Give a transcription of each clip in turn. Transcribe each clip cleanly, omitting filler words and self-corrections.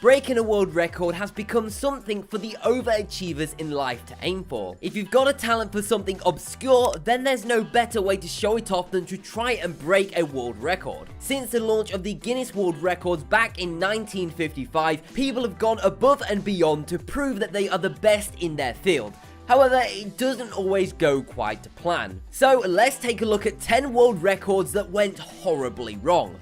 Breaking a world record has become something for the overachievers in life to aim for. If you've got a talent for something obscure, then there's no better way to show it off than to try and break a world record. Since the launch of the Guinness World Records back in 1955, people have gone above and beyond to prove that they are the best in their field. However, it doesn't always go quite to plan. So let's take a look at 10 world records that went horribly wrong.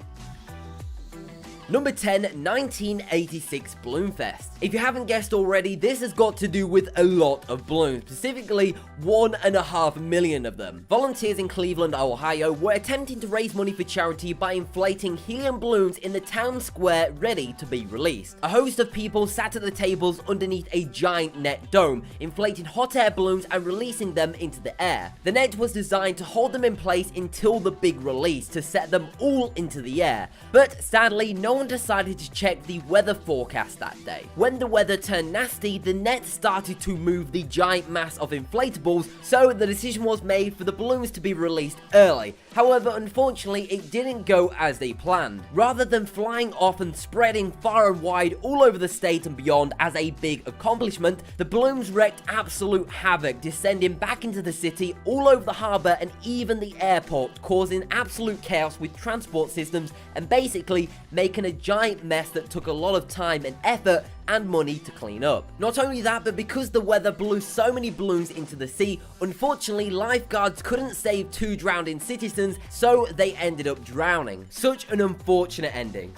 Number 10, 1986 Bloomfest. If you haven't guessed already, this has got to do with a lot of balloons, specifically 1.5 million of them. Volunteers in Cleveland, Ohio were attempting to raise money for charity by inflating helium balloons in the town square ready to be released. A host of people sat at the tables underneath a giant net dome, inflating hot air balloons and releasing them into the air. The net was designed to hold them in place until the big release to set them all into the air, but sadly no one decided to check the weather forecast that day. When the weather turned nasty, the net started to move the giant mass of inflatables, so the decision was made for the balloons to be released early. However, unfortunately, it didn't go as they planned. Rather than flying off and spreading far and wide all over the state and beyond as a big accomplishment, the balloons wreaked absolute havoc, descending back into the city, all over the harbour and even the airport, causing absolute chaos with transport systems and basically making a giant mess that took a lot of time and effort and money to clean up. Not only that, but because the weather blew so many balloons into the sea, unfortunately lifeguards couldn't save 2 drowning citizens, so they ended up drowning. Such an unfortunate ending.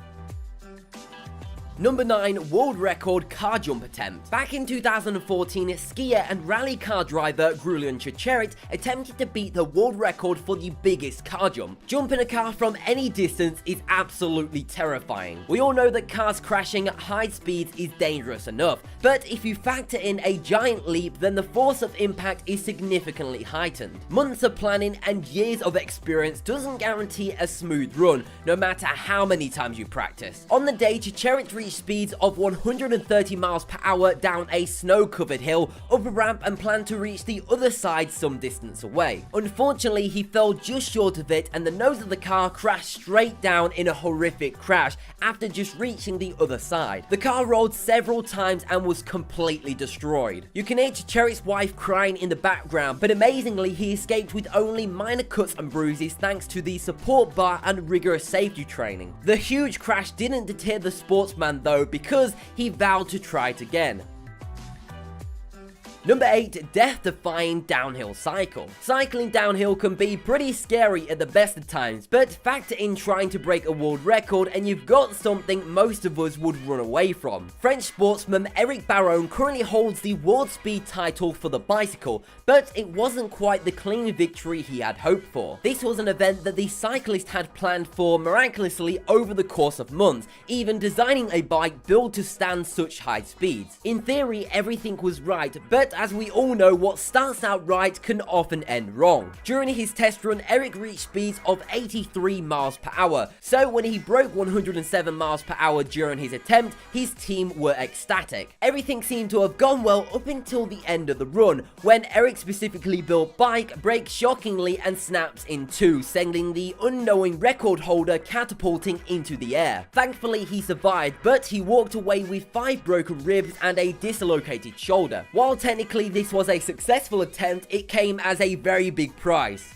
Number 9, world record car jump attempt. Back in 2014, skier and rally car driver Grulian Chicherit attempted to beat the world record for the biggest car jump. Jumping a car from any distance is absolutely terrifying. We all know that cars crashing at high speeds is dangerous enough, but if you factor in a giant leap, then the force of impact is significantly heightened. Months of planning and years of experience doesn't guarantee a smooth run, no matter how many times you practice. On the day, Chicherit reached speeds of 130 miles per hour down a snow-covered hill, up a ramp and planned to reach the other side some distance away. Unfortunately, he fell just short of it and the nose of the car crashed straight down in a horrific crash after just reaching the other side. The car rolled several times and was completely destroyed. You can hear Chicherit's wife crying in the background, but amazingly he escaped with only minor cuts and bruises thanks to the support bar and rigorous safety training. The huge crash didn't deter the sportsman though, because he vowed to try it again. Number 8, death-defying downhill cycle. Cycling downhill can be pretty scary at the best of times, but factor in trying to break a world record and you've got something most of us would run away from. French sportsman Eric Baron currently holds the world speed title for the bicycle, but it wasn't quite the clean victory he had hoped for. This was an event that the cyclist had planned for miraculously over the course of months, even designing a bike built to stand such high speeds. In theory, everything was right, but as we all know, what starts out right can often end wrong. During his test run, Eric reached speeds of 83 miles per hour, so when he broke 107 miles per hour during his attempt, his team were ecstatic. Everything seemed to have gone well up until the end of the run, when Eric's specifically built bike breaks shockingly and snaps in two, sending the unknowing record holder catapulting into the air. Thankfully, he survived, but he walked away with 5 broken ribs and a dislocated shoulder. While technically this was a successful attempt, it came as a very big price.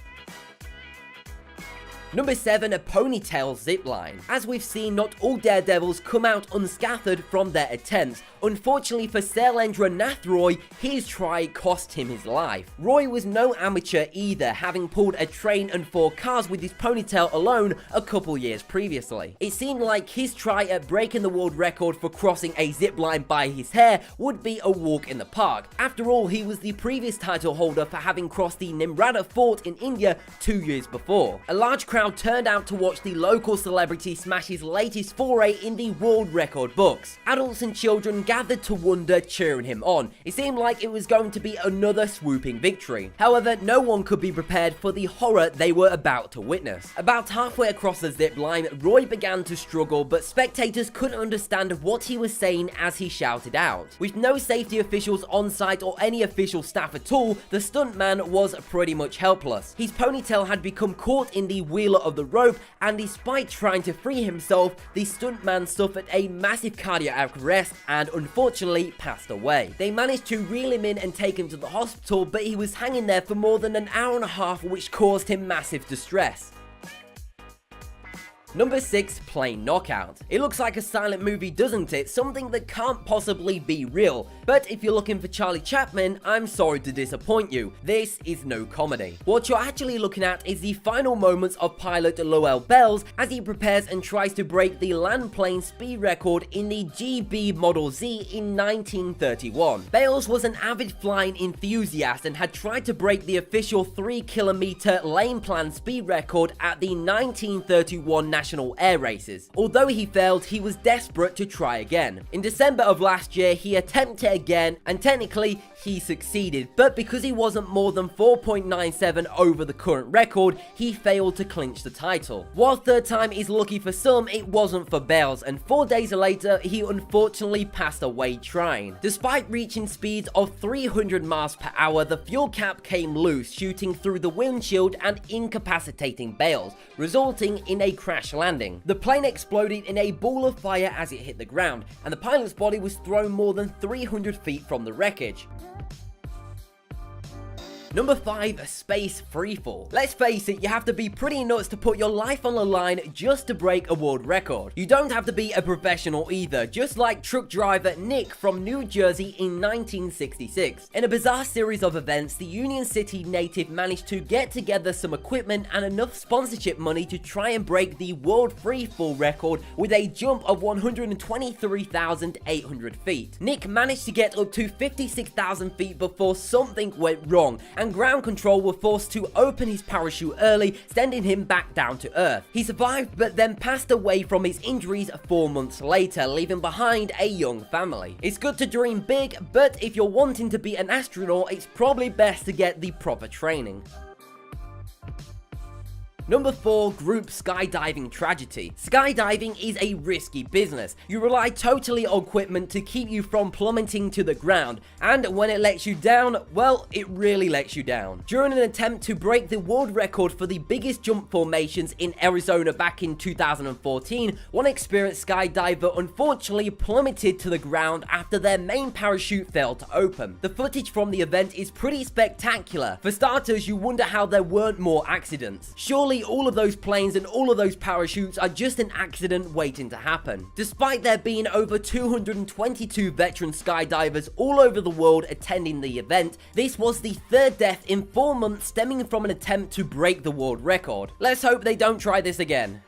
Number 7, a ponytail zipline. As we've seen, not all daredevils come out unscathed from their attempts. Unfortunately for Sailendra Nath Roy, his try cost him his life. Roy was no amateur either, having pulled a train and 4 cars with his ponytail alone a couple years previously. It seemed like his try at breaking the world record for crossing a zipline by his hair would be a walk in the park. After all, he was the previous title holder for having crossed the Nimrata Fort in India 2 years before. A large crowd crowd turned out to watch the local celebrity smash his latest foray in the world record books. Adults and children gathered to wonder, cheering him on. It seemed like it was going to be another swooping victory. However, no one could be prepared for the horror they were about to witness. About halfway across the zip line, Roy began to struggle, but spectators couldn't understand what he was saying as he shouted out. With no safety officials on site or any official staff at all, the stuntman was pretty much helpless. His ponytail had become caught in the wheeler of the rope, and despite trying to free himself, the stuntman suffered a massive cardiac arrest and unfortunately passed away. They managed to reel him in and take him to the hospital, but he was hanging there for more than an hour and a half, which caused him massive distress. Number 6, Plane Knockout. It looks like a silent movie, doesn't it? Something that can't possibly be real. But if you're looking for Charlie Chaplin, I'm sorry to disappoint you. This is no comedy. What you're actually looking at is the final moments of pilot Lowell Bells as he prepares and tries to break the land plane speed record in the GB Model Z in 1931. Bales was an avid flying enthusiast and had tried to break the official 3-kilometer lane plan speed record at the 1931 National Air Races. Although he failed, he was desperate to try again. In December of last year, he attempted again, and technically, he succeeded, but because he wasn't more than 4.97 over the current record, he failed to clinch the title. While third time is lucky for some, it wasn't for Bales, and 4 days later, he unfortunately passed away trying. Despite reaching speeds of 300 miles per hour, the fuel cap came loose, shooting through the windshield and incapacitating Bales, resulting in a crash landing. The plane exploded in a ball of fire as it hit the ground, and the pilot's body was thrown more than 300 feet from the wreckage. Number 5, Space Freefall. Let's face it, you have to be pretty nuts to put your life on the line just to break a world record. You don't have to be a professional either, just like truck driver Nick from New Jersey in 1966. In a bizarre series of events, the Union City native managed to get together some equipment and enough sponsorship money to try and break the world freefall record with a jump of 123,800 feet. Nick managed to get up to 56,000 feet before something went wrong, and ground control were forced to open his parachute early, sending him back down to earth. He survived but then passed away from his injuries 4 months later, leaving behind a young family. It's good to dream big, but if you're wanting to be an astronaut, it's probably best to get the proper training. Number 4, Group Skydiving Tragedy. Skydiving is a risky business. You rely totally on equipment to keep you from plummeting to the ground, and when it lets you down, well, it really lets you down. During an attempt to break the world record for the biggest jump formations in Arizona back in 2014, one experienced skydiver unfortunately plummeted to the ground after their main parachute failed to open. The footage from the event is pretty spectacular. For starters, you wonder how there weren't more accidents. Surely all of those planes and all of those parachutes are just an accident waiting to happen. Despite there being over 222 veteran skydivers all over the world attending the event, this was the third death in 4 months stemming from an attempt to break the world record. Let's hope they don't try this again.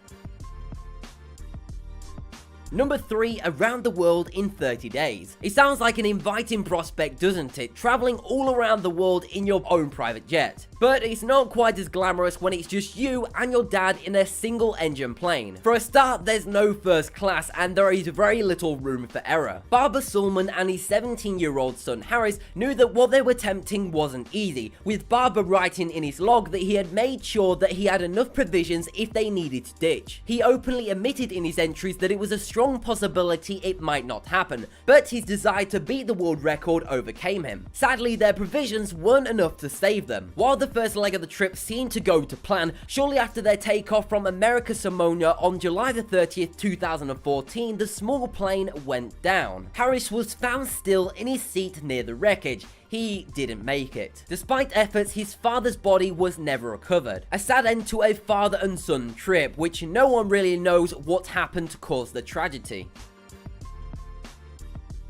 Number 3, Around the World in 30 Days. It sounds like an inviting prospect, doesn't it? Traveling all around the world in your own private jet. But it's not quite as glamorous when it's just you and your dad in a single engine plane. For a start, there's no first class and there is very little room for error. Barbara Sulman and his 17-year-old son Harris knew that what they were attempting wasn't easy, with Barbara writing in his log that he had made sure that he had enough provisions if they needed to ditch. He openly admitted in his entries that it was a strong possibility it might not happen, but his desire to beat the world record overcame him. Sadly, their provisions weren't enough to save them. While the first leg of the trip seemed to go to plan, shortly after their takeoff from America Samoa on July the 30th, 2014, the small plane went down. Harris was found still in his seat near the wreckage. He didn't make it. Despite efforts, his father's body was never recovered. A sad end to a father and son trip, which no one really knows what happened to cause the tragedy.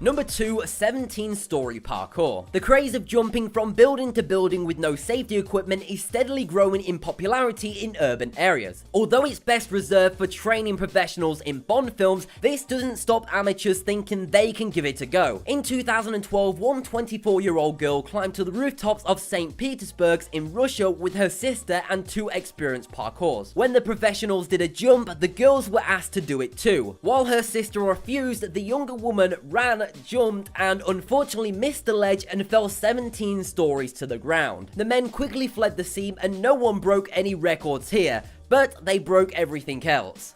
Number 2, 17-story parkour. The craze of jumping from building to building with no safety equipment is steadily growing in popularity in urban areas. Although it's best reserved for training professionals in Bond films, this doesn't stop amateurs thinking they can give it a go. In 2012, one 24-year-old girl climbed to the rooftops of St. Petersburg in Russia with her sister and 2 experienced parkours. When the professionals did a jump, the girls were asked to do it too. While her sister refused, the younger woman ran, jumped, and unfortunately missed the ledge and fell 17 stories to the ground. The men quickly fled the scene and no one broke any records here, but they broke everything else.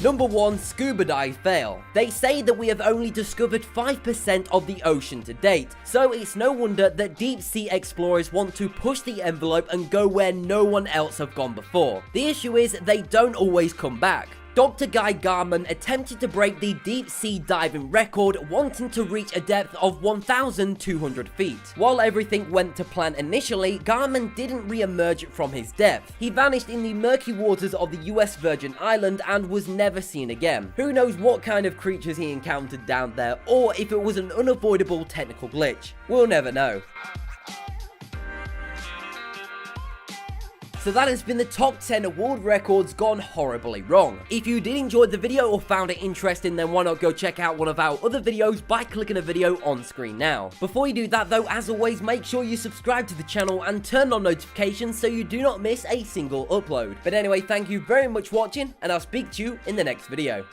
Number 1, scuba dive fail. They say that we have only discovered 5% of the ocean to date, so it's no wonder that deep sea explorers want to push the envelope and go where no one else have gone before. The issue is they don't always come back. Dr. Guy Garman attempted to break the deep sea diving record, wanting to reach a depth of 1,200 feet. While everything went to plan initially, Garman didn't re-emerge from his depth. He vanished in the murky waters of the US Virgin Island and was never seen again. Who knows what kind of creatures he encountered down there, or if it was an unavoidable technical glitch. We'll never know. So that has been the top 10 world records gone horribly wrong. If you did enjoy the video or found it interesting, then why not go check out one of our other videos by clicking a video on screen now. Before you do that though, as always, make sure you subscribe to the channel and turn on notifications so you do not miss a single upload. But anyway, thank you very much for watching, and I'll speak to you in the next video.